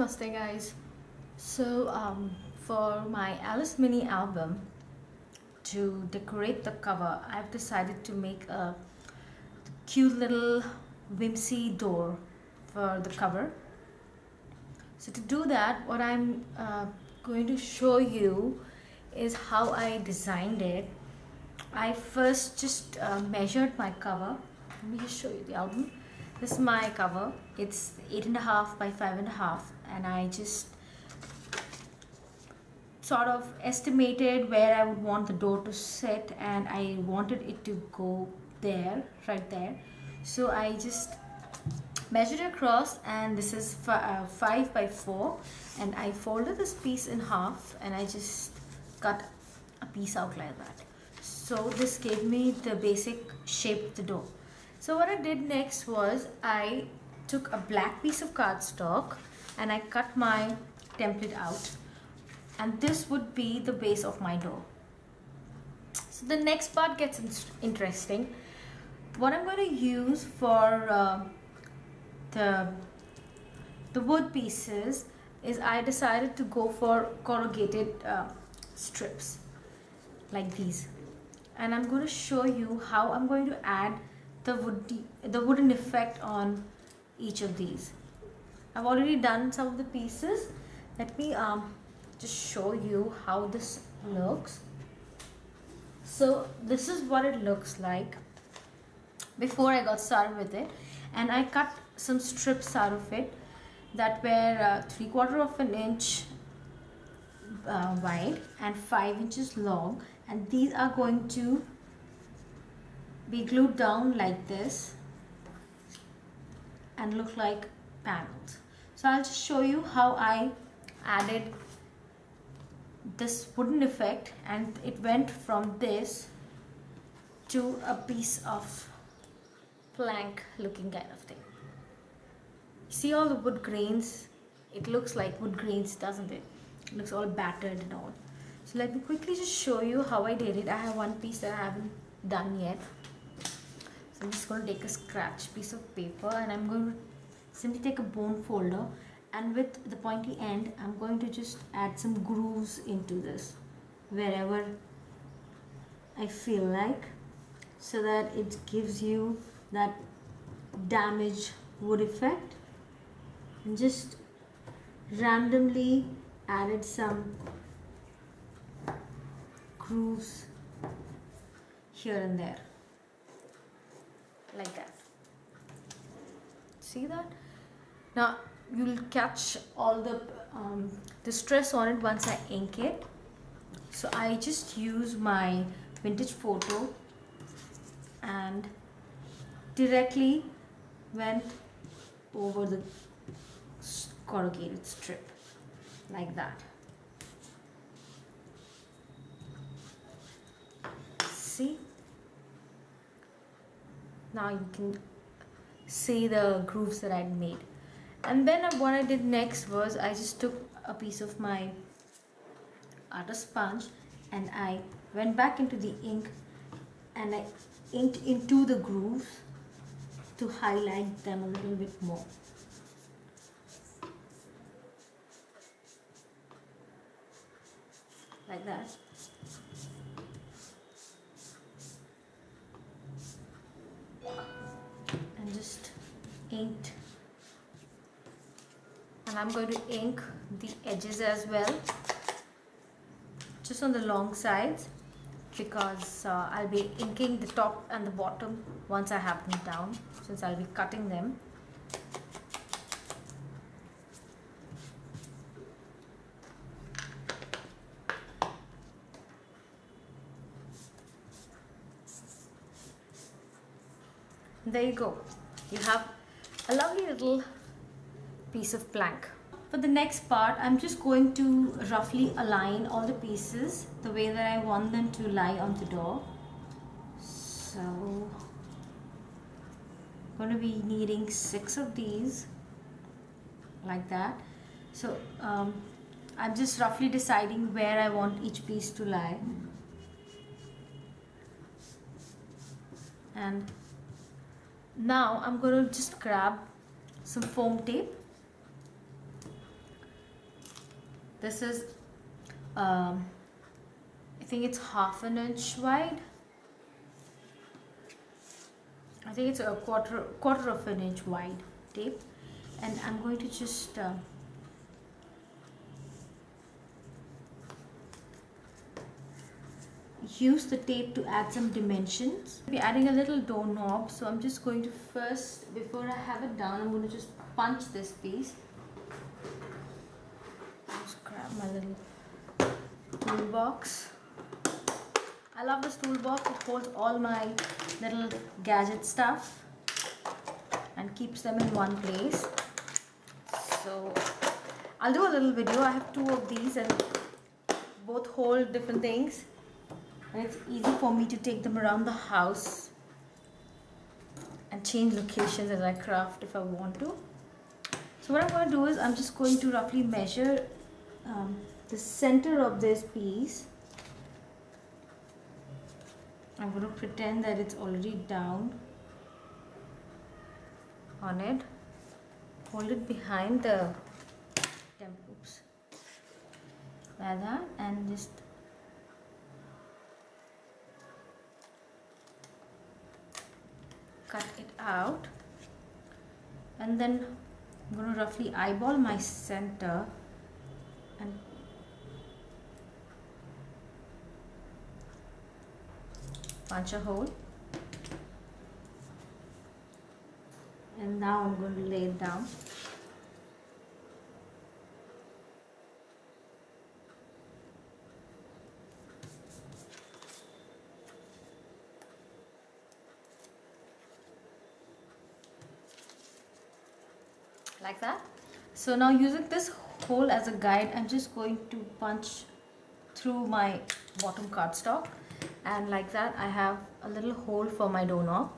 Namaste guys. So for my Alice mini album, to decorate the cover, I've decided to make a cute little whimsy door for the cover. So to do that, what I'm going to show you is how I designed it. I first just measured my cover. Let me just show you the album. This is my cover. It's 8.5 by 5.5, and I just sort of estimated where I would want the door to sit, and I wanted it to go there, right there. So I just measured across, and this is 5 by 4, and I folded this piece in half and I just cut a piece out like that. So this gave me the basic shape of the door. So what I did next was I took a black piece of cardstock and I cut my template out, and this would be the base of my door. So the next part gets interesting. What I'm going to use for the wood pieces is I decided to go for corrugated strips like these, and I'm going to show you how I'm going to add the wooden effect on each of these. I've already done some of the pieces. Let me just show you how this looks. So this is what it looks like before I got started with it, and I cut some strips out of it that were 3/4 of an inch wide and 5 inches long, and these are going to be glued down like this and look like panels. So I'll just show you how I added this wooden effect, and it went from this to a piece of plank looking kind of thing. See all the wood grains? It looks like wood grains, doesn't it? It looks all battered and all. So let me quickly just show you how I did it. I have one piece that I haven't done yet. So I'm just going to take a scratch piece of paper, and I'm going to simply take a bone folder, and with the pointy end I'm going to just add some grooves into this wherever I feel like, so that it gives you that damaged wood effect. And just randomly added some grooves here and there like that. See that? Now you'll catch all the stress on it once I ink it. So I just use my vintage photo and directly went over the corrugated strip like that. See? Now you can see the grooves that I made. And then what I did next was I just took a piece of my artist sponge and I went back into the ink and I inked into the grooves to highlight them a little bit more. Like that. And just inked. And I'm going to ink the edges as well, just on the long sides, because I'll be inking the top and the bottom once I have them down, since I'll be cutting them. There you go. You have a lovely little piece of plank. For the next part, I'm just going to roughly align all the pieces the way that I want them to lie on the door. So I'm going to be needing 6 of these like that. So I'm just roughly deciding where I want each piece to lie. And now I'm going to just grab some foam tape This is I think it's 1/2 inch wide. I think it's a quarter of an inch wide tape, and I'm going to just use the tape to add some dimensions. I'll be adding a little door knob, so I'm just going to first, before I have it down, I'm going to just punch this piece. Just grab my little toolbox. I love this toolbox. It holds all my little gadget stuff and keeps them in one place. So I'll do a little video. I have 2 of these and both hold different things, and it's easy for me to take them around the house and change locations as I craft if I want to. So what I'm going to do is I'm just going to roughly measure the center of this piece. I'm going to pretend that it's already down on it. Hold it behind the oops, like that, and just cut it out, and then I'm going to roughly eyeball my center and punch a hole, and now I'm going to lay it down. Like that. So now, using this hole as a guide, I'm just going to punch through my bottom cardstock, and like that I have a little hole for my doorknob.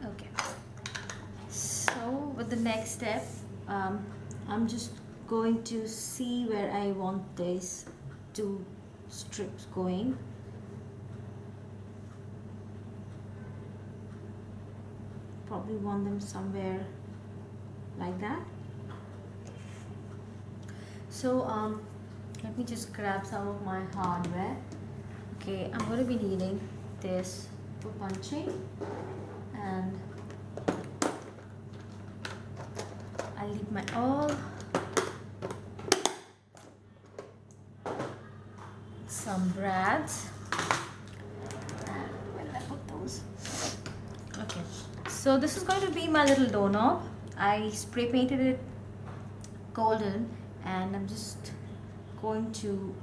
Okay, so with the next step, I'm just going to see where I want these 2 strips going. Probably want them somewhere like that. So let me just grab some of my hardware. Okay, I'm going to be needing this for punching, and I'll leave my some brads, and where did I put those? Okay, so this is going to be my little doorknob. I spray painted it golden, and I'm just going to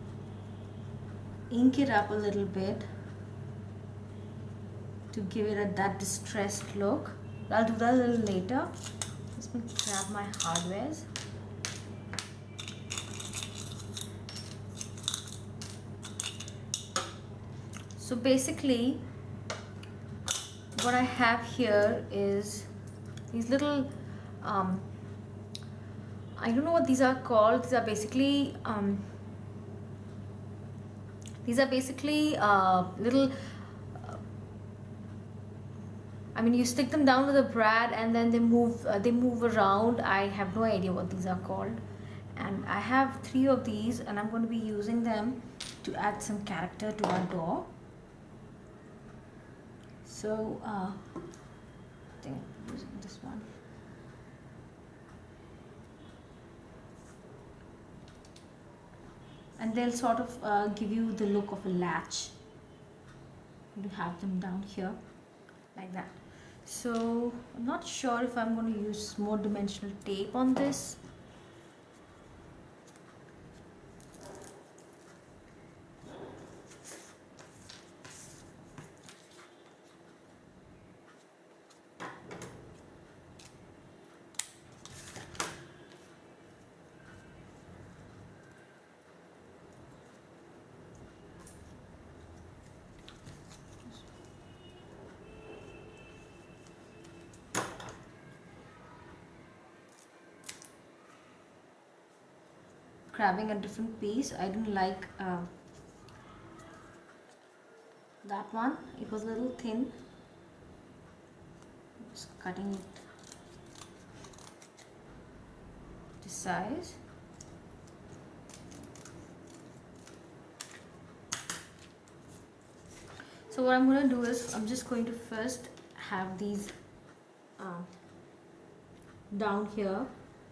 ink it up a little bit to give it that distressed look. I'll do that a little later. Just going to grab my hardwares. So basically what I have here is these little I don't know what these are called. These are basically little I mean, you stick them down with a brad and then they move around. I have no idea what these are called, and I have 3 of these, and I'm going to be using them to add some character to our door. So I think I'm using this one. And they'll sort of give you the look of a latch. You have them down here like that. So I'm not sure if I'm going to use more dimensional tape on this. grabbing a different piece. I didn't like that one. It was a little thin. Just cutting it to size. So what I'm going to do is I'm just going to first have these down here.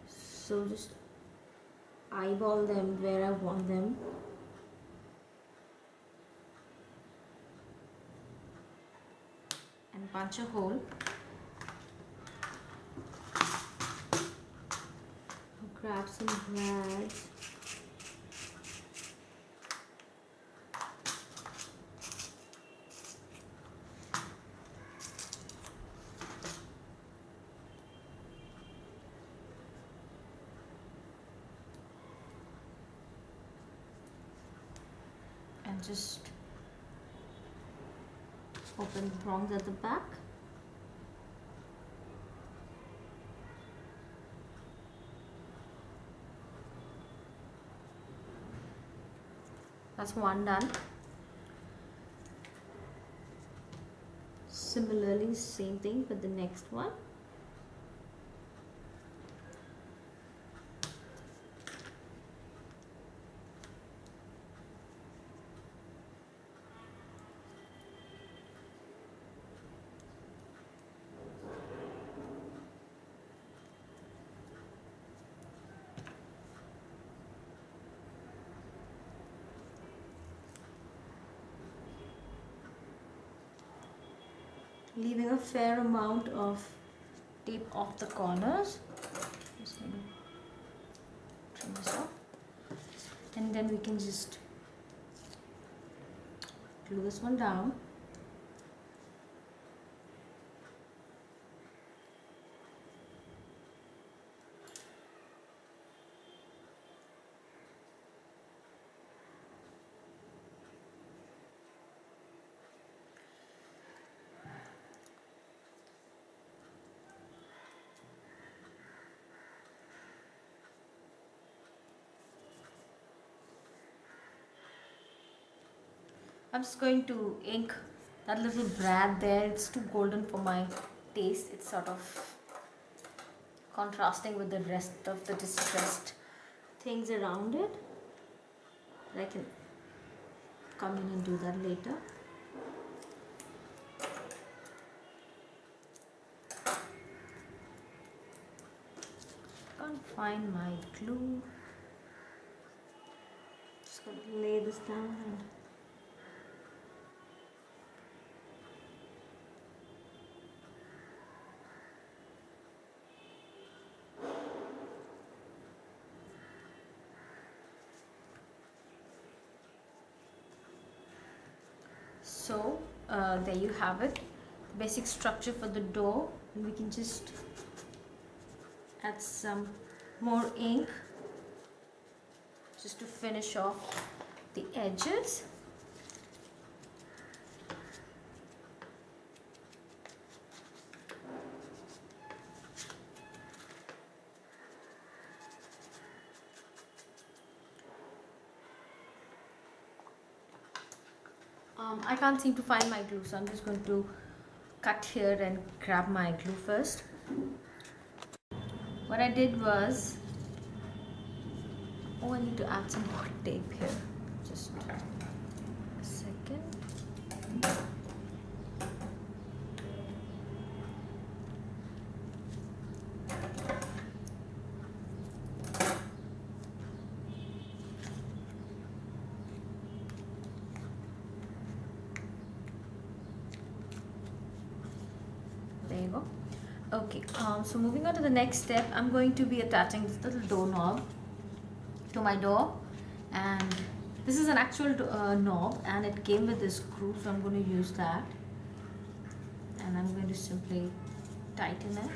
So just eyeball them where I want them. And punch a hole. Grab some rags. And just open the prongs at the back. That's one done. Similarly, same thing with the next one. Leaving a fair amount of tape off the corners. Just going to trim this off, and then we can just glue this one down. I'm just going to ink that little brad there. It's too golden for my taste. It's sort of contrasting with the rest of the distressed things around it. I can come in and do that later. Can't find my glue. Just going to lay this down and so there you have it, basic structure for the door. And we can just add some more ink just to finish off the edges. I can't seem to find my glue, so I'm just going to cut here and grab my glue first. What I did was, I need to add some more tape here. Just a second. There you go. Okay, so moving on to the next step, I'm going to be attaching this little doorknob to my door, and this is an actual knob, and it came with this screw, so I'm going to use that, and I'm going to simply tighten it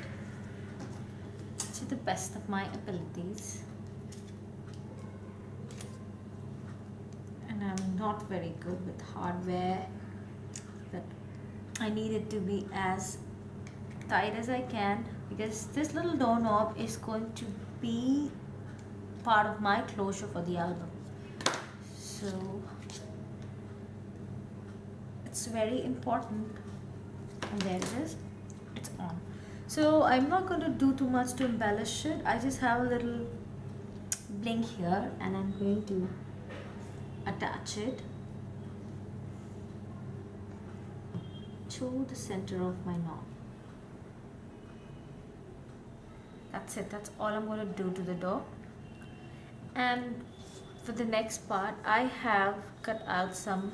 to the best of my abilities. And I'm not very good with hardware, but I need it to be as tight as I can, because this little doorknob is going to be part of my closure for the album. So it's very important, and there it is, it's on. So I'm not going to do too much to embellish it. I just have a little bling here, and I'm going to attach it to the center of my knob. That's it. That's all I'm going to do to the door. And for the next part, I have cut out some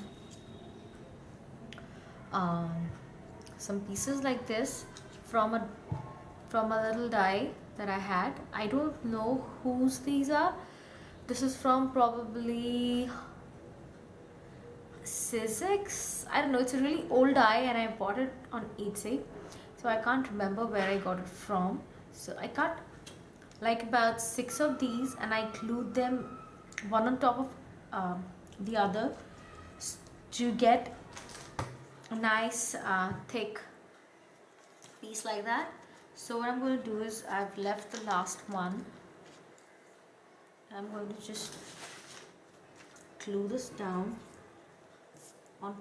pieces like this from a little die that I had. I don't know whose these are. This is from probably Sizzix. I don't know. It's a really old die, and I bought it on Etsy, so I can't remember where I got it from. So I cut like about 6 of these, and I glued them one on top of the other to get a nice thick piece like that. So what I'm going to do is, I've left the last one. I'm going to just glue this down on.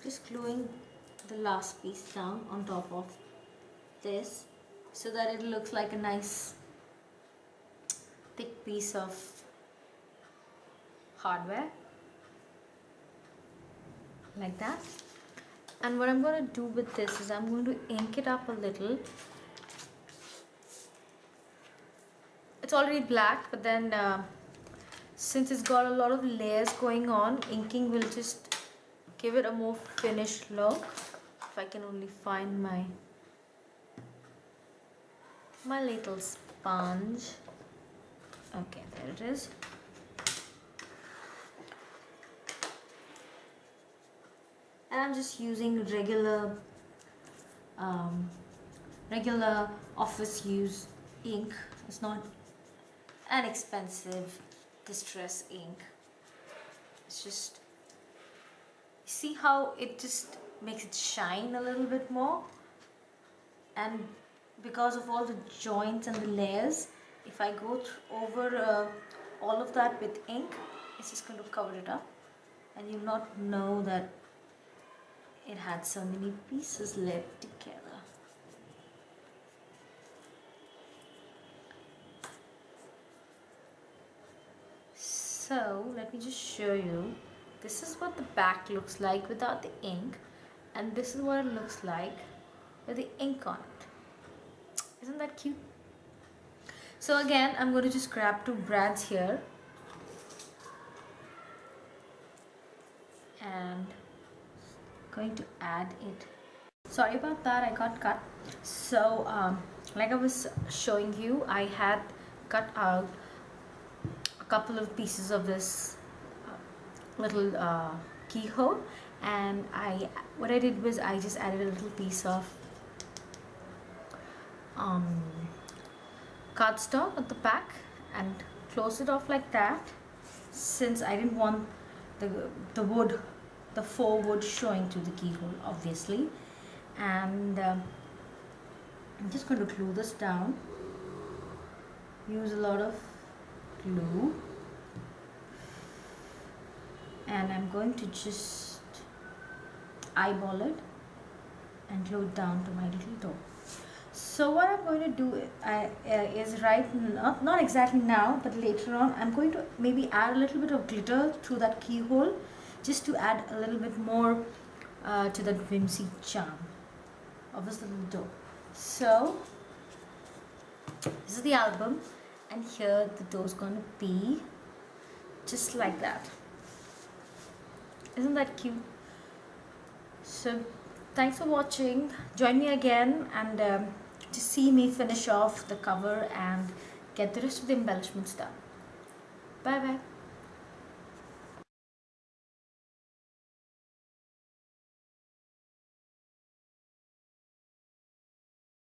Just gluing the last piece down on top of this, so that it looks like a nice thick piece of hardware like that. And what I'm going to do with this is, I'm going to ink it up a little. It's already black, but then since it's got a lot of layers going on, inking will just give it a more finished look. If I can only find my little sponge. Okay, there it is. And I'm just using regular office use ink. It's not an expensive distress ink. It's just, see how it just makes it shine a little bit more, and because of all the joints and the layers, if I go over all of that with ink, it's just going to cover it up, and you'll not know that it had so many pieces laid together. So let me just show you. This is what the back looks like without the ink, and this is what it looks like with the ink on it. Isn't that cute? So again, I'm going to just grab 2 brads here and going to add it. Sorry about that, I got cut. So like I was showing you, I had cut out a couple of pieces of this little keyhole, and what I did was, I just added a little piece of cardstock at the back and closed it off like that, since I didn't want the wood, the faux wood showing through the keyhole, obviously. And I'm just going to glue this down. Use a lot of glue, and I'm going to just eyeball it and glue it down to my little door. So what I'm going to do is not exactly now, but later on, I'm going to maybe add a little bit of glitter through that keyhole, just to add a little bit more to that whimsy charm of this little door. So this is the album, and here the door's going to be just like that. Isn't that cute? So thanks for watching. Join me again and to see me finish off the cover and get the rest of the embellishments done. Bye bye.